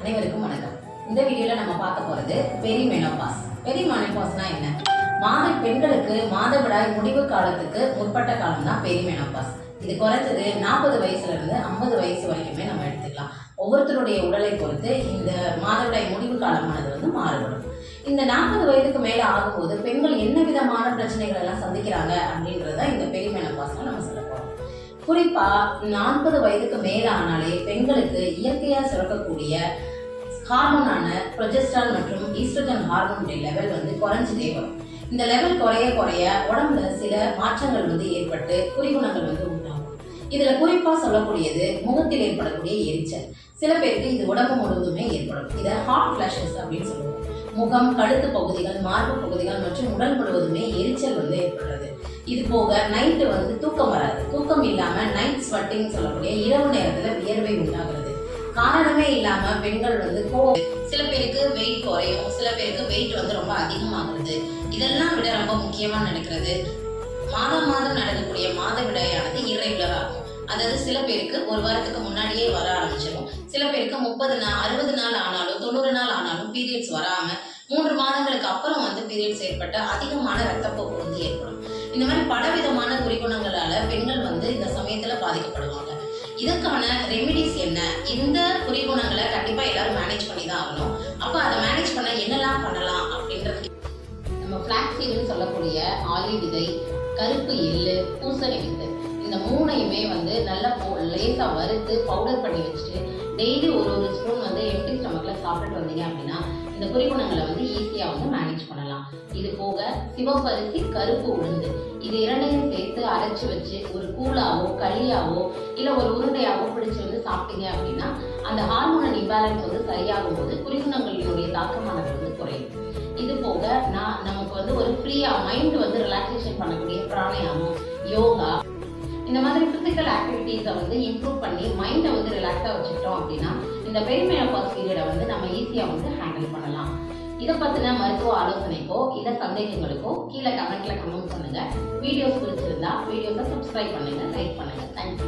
அனைவருக்கும் வணக்கம். இந்த வீடியோல நம்ம பார்க்க போறது பெரிமெனோபாஸ். பெரிமெனோபாஸ்னா என்ன? பெண்களுக்கு மாதவிடாய் முடிவு காலத்துக்கு முற்பட்ட காலம் தான் பெரிமெனோபாஸ். இது குறைஞ்சது 40 வயசுல இருந்து 50 வயசு வரைக்குமே நம்ம எடுத்துக்கலாம். ஒவ்வொருத்தருடைய உடலை பொறுத்து இந்த மாதவிடாய் முடிவு காலமானது மாறுபடும். இந்த 40 வயதுக்கு மேல ஆகும்போது பெண்கள் என்ன விதமான பிரச்சனைகள் எல்லாம் சந்திக்கிறாங்க அப்படின்றத இந்த பெரிமெனோபாஸ்ல நம்ம சொல்ல போறோம். குறிப்பா 40 வயதுக்கு மேல ஆனாலே பெண்களுக்கு இயற்கையா சுரக்கக்கூடிய ஹார்மோனான ப்ரொஜெஸ்ட்ரான் மற்றும் ஈஸ்ட்ரோஜன் ஹார்மோனுடைய லெவல் குறைஞ்சிட்டே வரும். இந்த லெவல் குறைய உடம்புல சில மாற்றங்கள் ஏற்பட்டு குறிகுணங்கள் உண்டாகும். இதுல குறிப்பா சொல்லக்கூடியது முகத்தில் ஏற்படக்கூடிய எரிச்சல். சில பேருக்கு இது உடம்பு முழுவதுமே ஏற்படும். இதை ஹாட் ஃபிளாஷஸ் அப்படின்னு சொல்லுவோம். முகம், கழுத்து பகுதிகள், மார்பு பகுதிகள் மற்றும் உடல் முழுவதுமே எரிச்சல் ஏற்படுறது. இது போக நைட்டு தூக்கம் வராது. தூக்கம் இல்லாம நைட் ஸ்வெட்டிங் சொல்லக்கூடிய இரவு நேரத்துல வியர்வை உண்டாகிறது. காரணமே இல்லாம பெண்கள் சில பேருக்கு வெயிட் குறையும், சில பேருக்கு வெயிட் ரொம்ப அதிகமாகிறது. இதெல்லாம் விட ரொம்ப முக்கியமா நடக்கிறது, மாதம் நடக்கக்கூடிய மாதவிடாயானது இர்ரெகுலர் ஆகும். அதாவது சில பேருக்கு ஒரு வாரத்துக்கு முன்னாடியே வர ஆரம்பிச்சிடும். சில பேருக்கு 30 நாள் 60 நாள் ஆனாலும் 90 நாள் ஆனாலும் பீரியட்ஸ் வராம 3 மாதங்களுக்கு அப்புறம் பீரியட்ஸ் ஏற்பட்ட அதிகமான ரத்தப்போக்கு ஏற்படும். இந்த மாதிரி பலவிதமான குறிகுணங்களால பெண்கள் இந்த சமயத்துல பாதிக்கப்படுவாங்க. இதுக்கான ரெமிடிஸ் என்ன? இந்த குறிகுணங்களை கண்டிப்பா எல்லாரும் மேனேஜ் பண்ணி தான் ஆகணும். அப்ப அதை மேனேஜ் பண்ண என்னெல்லாம் பண்ணலாம் அப்படின்றது நம்ம ஃபிளாக்ஸீடுன்னு சொல்லக்கூடிய ஆலி விதை, கருப்பு எள்ளு, பூசணி வித்து, இந்த மூணையுமே நல்லா லேசா வறுத்து பவுடர் பண்ணி வச்சுட்டு டெய்லி ஒரு ஸ்பூன் எம்டி ஸ்டமக்ல சாப்பிட்டுட்டு வந்தீங்க அப்படின்னா இந்த குறிகுணங்களை ஈஸியா மேனேஜ் பண்ணலாம். இது போக சிவப்பரிசி, கருப்பு உளுந்து, இது இரண்டையும் சேர்த்து அரைச்சு வச்சு ஒரு கூழாவோ களியாவோ இல்ல ஒரு உருண்டையாவோ பிடிச்சு சாப்பிட்டீங்க அப்படின்னா அந்த ஹார்மோனல் இம்பேலன்ஸ் சரியாகும் போது குறிகுணங்களினுடைய தாக்கமானது குறையும். இது போக நமக்கு ஒரு ஃப்ரீயா மைண்ட் ரிலாக்ஸேஷன் பண்ணக்கூடிய பிராணாயாமம், யோகா, இந்த மாதிரி பிசிக்கல் ஆக்டிவிட்டீஸை இம்ப்ரூவ் பண்ணி மைண்டை ரிலாக்ஸா வச்சுக்கிட்டோம் அப்படின்னா இந்த பெரிமெனோபாஸ் பீரியடை நம்ம ஈஸியா ஹேண்டில் பண்ணலாம். இதை பத்தின மருத்துவ ஆலோசனைக்கோ இல்ல சந்தேகங்களுக்கோ கீழே கமெண்ட்ல கமெண்ட் பண்ணுங்க. வீடியோஸ் பிடிச்சிருந்தா வீடியோஸை சப்ஸ்கிரைப் பண்ணுங்க, லைக் பண்ணுங்க. தேங்க்யூ.